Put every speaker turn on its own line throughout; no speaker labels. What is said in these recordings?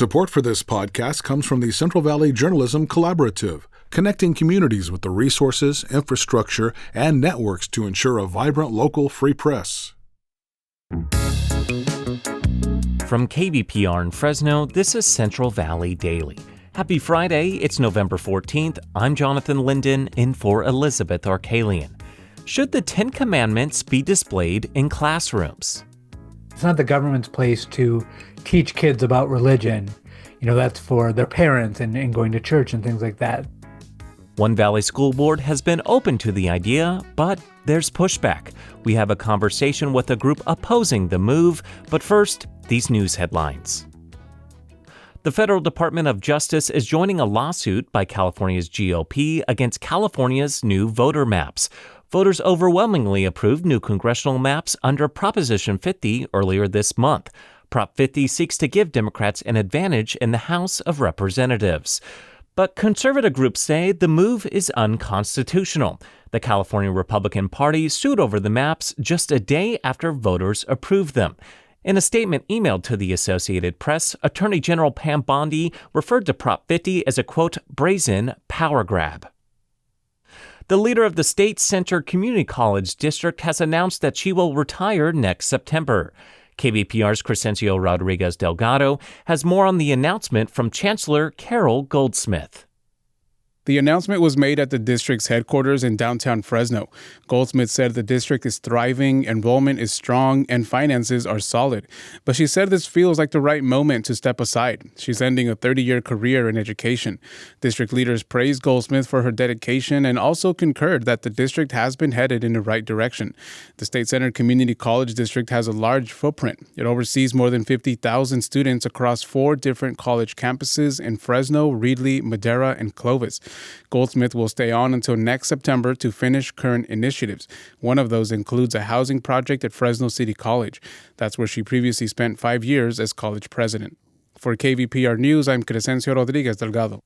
Support for this podcast comes from the Central Valley Journalism Collaborative, connecting communities with the resources, infrastructure, and networks to ensure a vibrant local free press.
From KVPR in Fresno, this is Central Valley Daily. Happy Friday, it's November 14th. I'm Jonathan Linden, in for Elizabeth Arkalian. Should the Ten Commandments be displayed in classrooms?
It's not the government's place to teach kids about religion. That's for their parents and going to church and things like that.
One Valley School Board has been open to the idea, but there's pushback. We have a conversation with a group opposing the move, but first, these news headlines. The Federal Department of Justice is joining a lawsuit by California's GOP against California's new voter maps. Voters overwhelmingly approved new congressional maps under Proposition 50 earlier this month. Prop 50 seeks to give Democrats an advantage in the House of Representatives. But conservative groups say the move is unconstitutional. The California Republican Party sued over the maps just a day after voters approved them. In a statement emailed to the Associated Press, Attorney General Pam Bondi referred to Prop 50 as a, quote, brazen power grab. The leader of the State Center Community College District has announced that she will retire next September. KVPR's Crescencio Rodriguez Delgado has more on the announcement from Chancellor Carol Goldsmith.
The announcement was made at the district's headquarters in downtown Fresno. Goldsmith said the district is thriving, enrollment is strong, and finances are solid. But she said this feels like the right moment to step aside. She's ending a 30-year career in education. District leaders praised Goldsmith for her dedication and also concurred that the district has been headed in the right direction. The State Center Community College District has a large footprint. It oversees more than 50,000 students across 4 different college campuses in Fresno, Reedley, Madera, and Clovis. Goldsmith will stay on until next September to finish current initiatives. One of those includes a housing project at Fresno City College. That's where she previously spent 5 years as college president. For KVPR News, I'm Crescencio Rodriguez Delgado.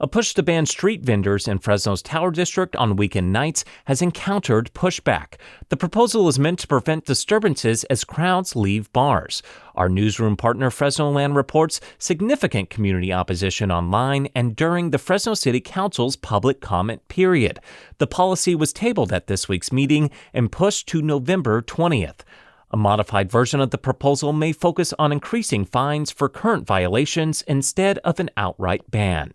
A push to ban street vendors in Fresno's Tower District on weekend nights has encountered pushback. The proposal is meant to prevent disturbances as crowds leave bars. Our newsroom partner Fresno Land reports significant community opposition online and during the Fresno City Council's public comment period. The policy was tabled at this week's meeting and pushed to November 20th. A modified version of the proposal may focus on increasing fines for current violations instead of an outright ban.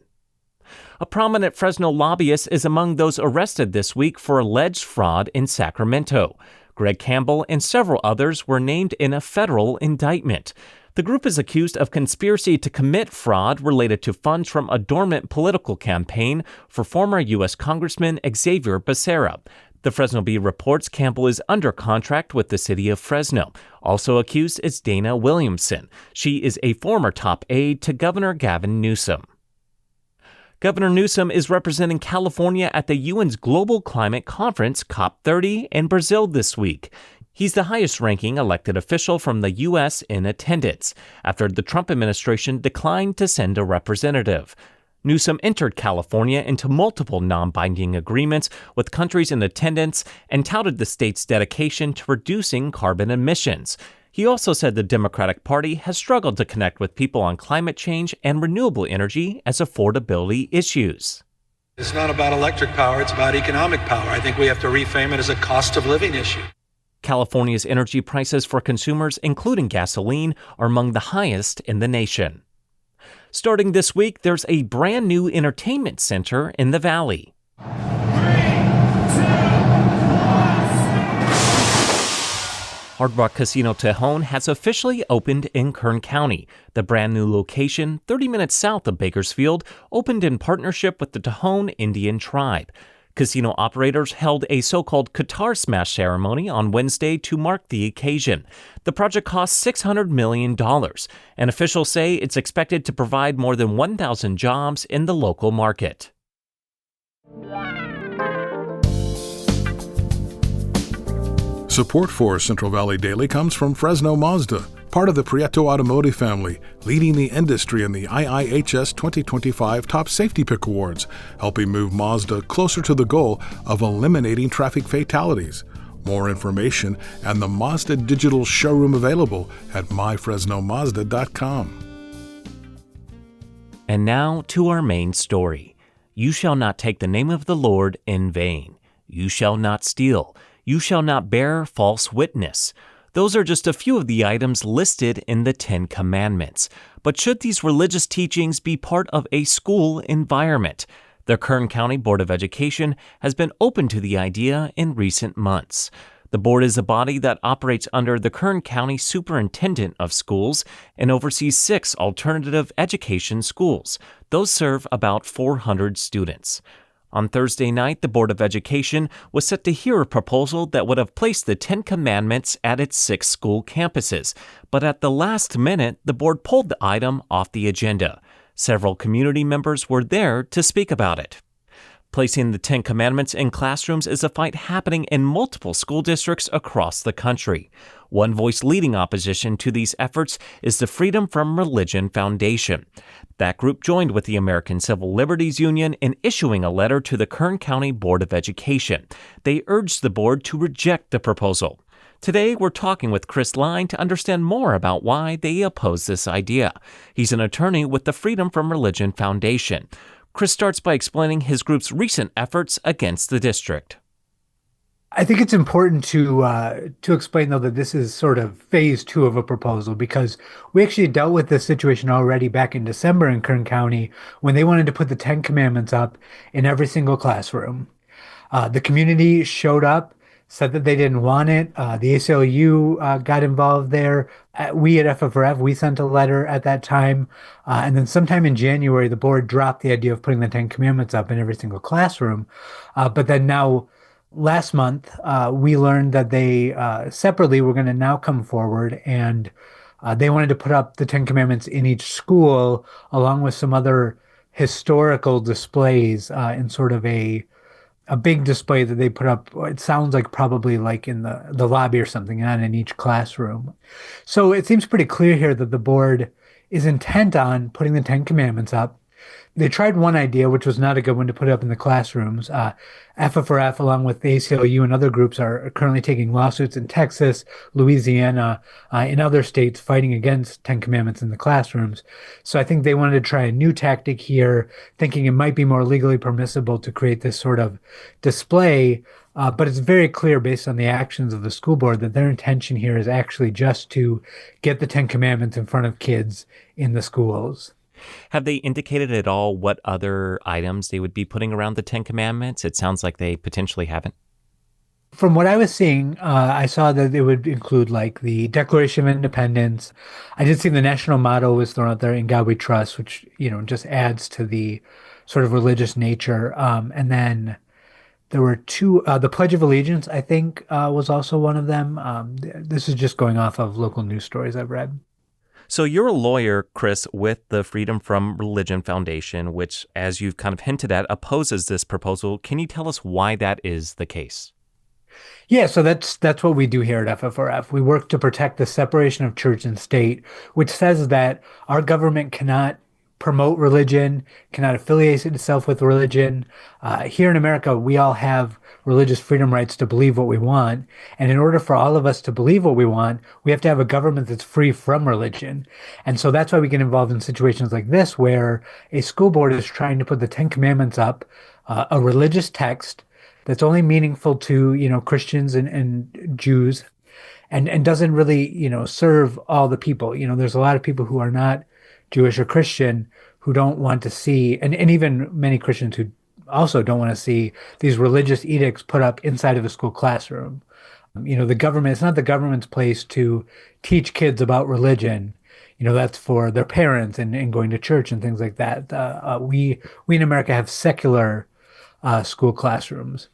A prominent Fresno lobbyist is among those arrested this week for alleged fraud in Sacramento. Greg Campbell and several others were named in a federal indictment. The group is accused of conspiracy to commit fraud related to funds from a dormant political campaign for former U.S. Congressman Xavier Becerra. The Fresno Bee reports Campbell is under contract with the city of Fresno. Also accused is Dana Williamson. She is a former top aide to Governor Gavin Newsom. Governor Newsom is representing California at the UN's Global Climate Conference, COP30, in Brazil this week. He's the highest-ranking elected official from the U.S. in attendance, after the Trump administration declined to send a representative. Newsom entered California into multiple non-binding agreements with countries in attendance and touted the state's dedication to reducing carbon emissions. He also said the Democratic Party has struggled to connect with people on climate change and renewable energy as affordability issues.
It's not about electric power, it's about economic power. I think we have to reframe it as a cost of living issue.
California's energy prices for consumers, including gasoline, are among the highest in the nation. Starting this week, there's a brand new entertainment center in the Valley. Hard Rock Casino Tejon has officially opened in Kern County. The brand new location, 30 minutes south of Bakersfield, opened in partnership with the Tejon Indian tribe. Casino operators held a so-called Qatar Smash ceremony on Wednesday to mark the occasion. The project cost $600 million, and officials say it's expected to provide more than 1,000 jobs in the local market.
Support for Central Valley Daily comes from Fresno Mazda, part of the Prieto Automotive family, leading the industry in the IIHS 2025 Top Safety Pick Awards, helping move Mazda closer to the goal of eliminating traffic fatalities. More information and the Mazda digital showroom available at myfresnomazda.com.
And now to our main story. You shall not take the name of the Lord in vain. You shall not steal. You shall not bear false witness. Those are just a few of the items listed in the 10 Commandments. But should these religious teachings be part of a school environment? The Kern County Board of Education has been open to the idea in recent months. The board is a body that operates under the Kern County Superintendent of Schools and oversees 6 alternative education schools. Those serve about 400 students. On Thursday night, the Board of Education was set to hear a proposal that would have placed the 10 Commandments at its 6 school campuses. But at the last minute, the board pulled the item off the agenda. Several community members were there to speak about it. Placing the 10 Commandments in classrooms is a fight happening in multiple school districts across the country. One voice leading opposition to these efforts is the Freedom from Religion Foundation. That group joined with the American Civil Liberties Union in issuing a letter to the Kern County Board of Education. They urged the board to reject the proposal. Today, we're talking with Chris Line to understand more about why they oppose this idea. He's an attorney with the Freedom from Religion Foundation. Chris starts by explaining his group's recent efforts against the district.
I think it's important to explain, though, that this is sort of phase 2 of a proposal, because we actually dealt with this situation already back in December in Kern County when they wanted to put the 10 Commandments up in every single classroom. The community showed up, said that they didn't want it. The ACLU got involved there. We at FFRF, we sent a letter at that time. And then sometime in January, the board dropped the idea of putting the 10 Commandments up in every single classroom. But then now, last month, we learned that they separately were going to now come forward and they wanted to put up the 10 Commandments in each school along with some other historical displays in sort of a big display that they put up. It sounds like probably like in the lobby or something, not in each classroom. So it seems pretty clear here that the board is intent on putting the 10 Commandments up. They tried one idea, which was not a good one, to put it up in the classrooms. FFRF, along with the ACLU and other groups, are currently taking lawsuits in Texas, Louisiana, in other states fighting against 10 Commandments in the classrooms. So I think they wanted to try a new tactic here, thinking it might be more legally permissible to create this sort of display. But it's very clear based on the actions of the school board that their intention here is actually just to get the 10 Commandments in front of kids in the schools.
Have they indicated at all what other items they would be putting around the 10 Commandments? It sounds like they potentially haven't.
From what I was seeing, I saw that it would include like the Declaration of Independence. I did see the national motto was thrown out there, "In God We Trust," which, just adds to the sort of religious nature. And then there were 2, the Pledge of Allegiance, I think, was also one of them. This is just going off of local news stories I've read.
So you're a lawyer, Chris, with the Freedom from Religion Foundation, which, as you've kind of hinted at, opposes this proposal. Can you tell us why that is the case?
Yeah, so that's what we do here at FFRF. We work to protect the separation of church and state, which says that our government cannot promote religion, cannot affiliate itself with religion. Here in America, we all have religious freedom rights to believe what we want. And in order for all of us to believe what we want, we have to have a government that's free from religion. And so that's why we get involved in situations like this, where a school board is trying to put the 10 Commandments up, a religious text that's only meaningful to, Christians and Jews, and doesn't really, serve all the people. There's a lot of people who are not Jewish or Christian who don't want to see, and even many Christians who also don't want to see these religious edicts put up inside of a school classroom. The government, it's not the government's place to teach kids about religion. That's for their parents and going to church and things like that. We in America have secular school classrooms.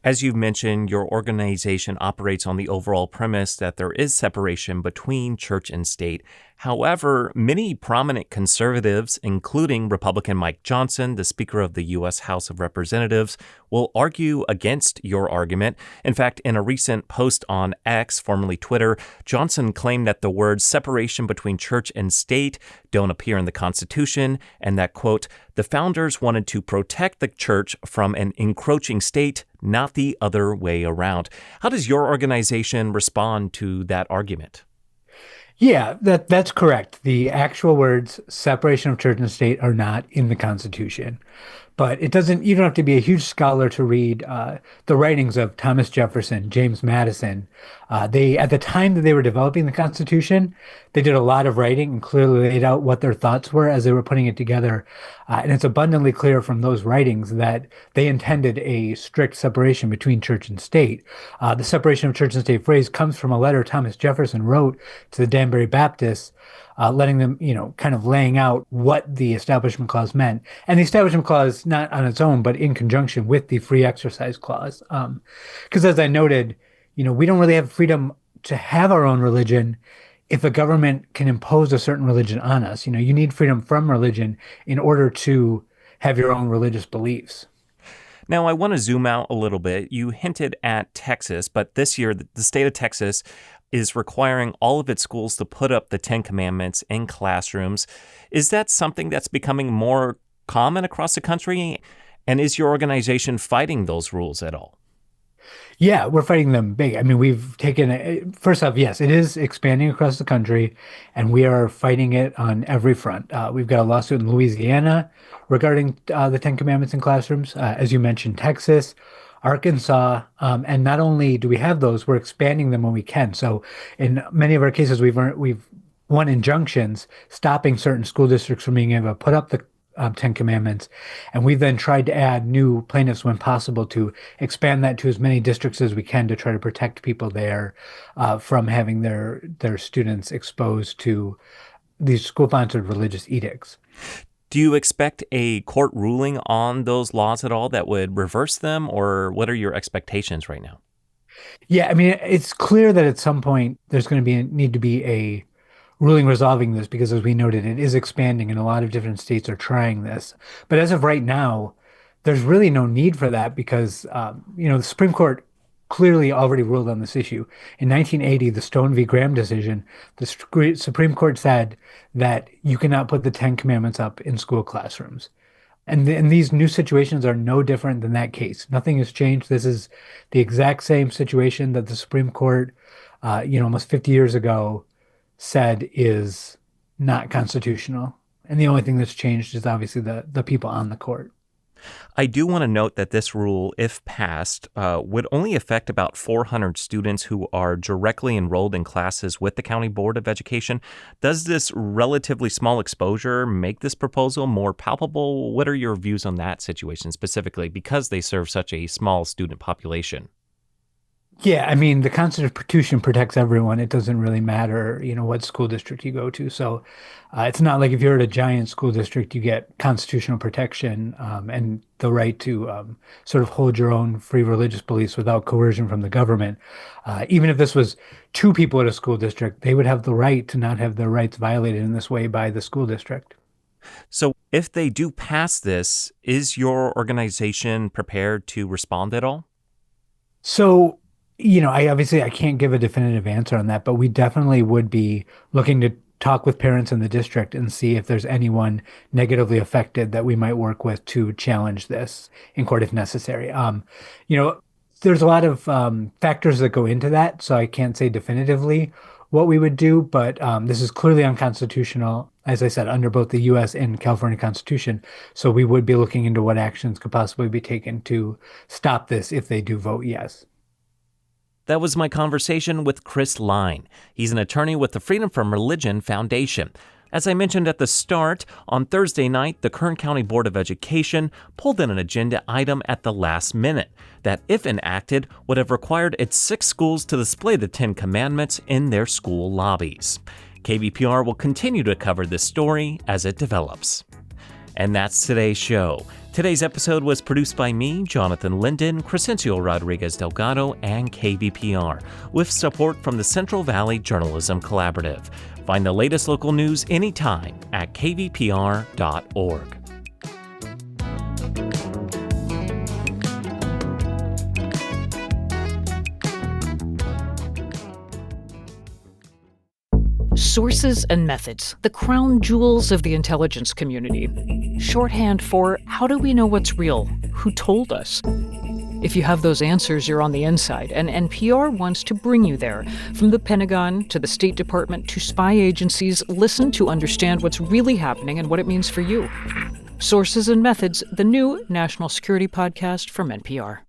As you've mentioned, your organization operates on the overall premise that there is separation between church and state. However, many prominent conservatives, including Republican Mike Johnson, the Speaker of the U.S. House of Representatives, will argue against your argument. In fact, in a recent post on X, formerly Twitter, Johnson claimed that the words separation between church and state don't appear in the Constitution, and that, quote, the founders wanted to protect the church from an encroaching state, not the other way around. How does your organization respond to that argument?
Yeah, that's correct. The actual words separation of church and state are not in the Constitution. But it doesn't, you don't have to be a huge scholar to read the writings of Thomas Jefferson, James Madison. At the time that they were developing the Constitution, they did a lot of writing and clearly laid out what their thoughts were as they were putting it together. And it's abundantly clear from those writings that they intended a strict separation between church and state. The separation of church and state phrase comes from a letter Thomas Jefferson wrote to the Danbury Baptists, letting them, kind of laying out what the Establishment Clause meant. And the Establishment Clause, not on its own, but in conjunction with the Free Exercise Clause. Because as I noted, we don't really have freedom to have our own religion if the government can impose a certain religion on us. You need freedom from religion in order to have your own religious beliefs.
Now, I want to zoom out a little bit. You hinted at Texas, but this year, the state of Texas is requiring all of its schools to put up the Ten Commandments in classrooms. Is that something that's becoming more common across the country? And is your organization fighting those rules at all?
Yeah, we're fighting them big. I mean, we've taken first off, yes, it is expanding across the country, and we are fighting it on every front. We've got a lawsuit in Louisiana regarding the Ten Commandments in classrooms. As you mentioned, Texas, Arkansas, and not only do we have those, we're expanding them when we can. So in many of our cases, we've won injunctions stopping certain school districts from being able to put up the Ten Commandments, and we've then tried to add new plaintiffs when possible to expand that to as many districts as we can to try to protect people there from having their students exposed to these school-sponsored religious edicts.
Do you expect a court ruling on those laws at all that would reverse them, or what are your expectations right now?
Yeah, I mean, it's clear that at some point there's going to need to be a ruling resolving this because, as we noted, it is expanding and a lot of different states are trying this. But as of right now, there's really no need for that because, the Supreme Court clearly already ruled on this issue. In 1980, the Stone v. Graham decision, the Supreme Court said that you cannot put the Ten Commandments up in school classrooms. And these new situations are no different than that case. Nothing has changed. This is the exact same situation that the Supreme Court, almost 50 years ago, said is not constitutional. And the only thing that's changed is obviously the people on the court.
I do want to note that this rule, if passed, would only affect about 400 students who are directly enrolled in classes with the County Board of Education. Does this relatively small exposure make this proposal more palpable? What are your views on that situation specifically, because they serve such a small student population?
Yeah, I mean, the Constitution protects everyone. It doesn't really matter, what school district you go to. So it's not like if you're at a giant school district, you get constitutional protection and the right to sort of hold your own free religious beliefs without coercion from the government. Even if this was two people at a school district, they would have the right to not have their rights violated in this way by the school district.
So if they do pass this, is your organization prepared to respond at all?
So I can't give a definitive answer on that, but we definitely would be looking to talk with parents in the district and see if there's anyone negatively affected that we might work with to challenge this in court if necessary. There's a lot of factors that go into that, so I can't say definitively what we would do, but this is clearly unconstitutional, as I said, under both the U.S. and California Constitution. So we would be looking into what actions could possibly be taken to stop this if they do vote yes.
That was my conversation with Chris Line. He's an attorney with the Freedom from Religion Foundation. As I mentioned at the start, on Thursday night, the Kern County Board of Education pulled in an agenda item at the last minute that, if enacted, would have required its 6 schools to display the Ten Commandments in their school lobbies. KVPR will continue to cover this story as it develops. And that's today's show. Today's episode was produced by me, Jonathan Linden, Crescencio Rodriguez Delgado, and KVPR, with support from the Central Valley Journalism Collaborative. Find the latest local news anytime at kvpr.org.
Sources and methods, the crown jewels of the intelligence community. Shorthand for how do we know what's real? Who told us? If you have those answers, you're on the inside, and NPR wants to bring you there. From the Pentagon to the State Department to spy agencies, listen to understand what's really happening and what it means for you. Sources and Methods, the new national security podcast from NPR.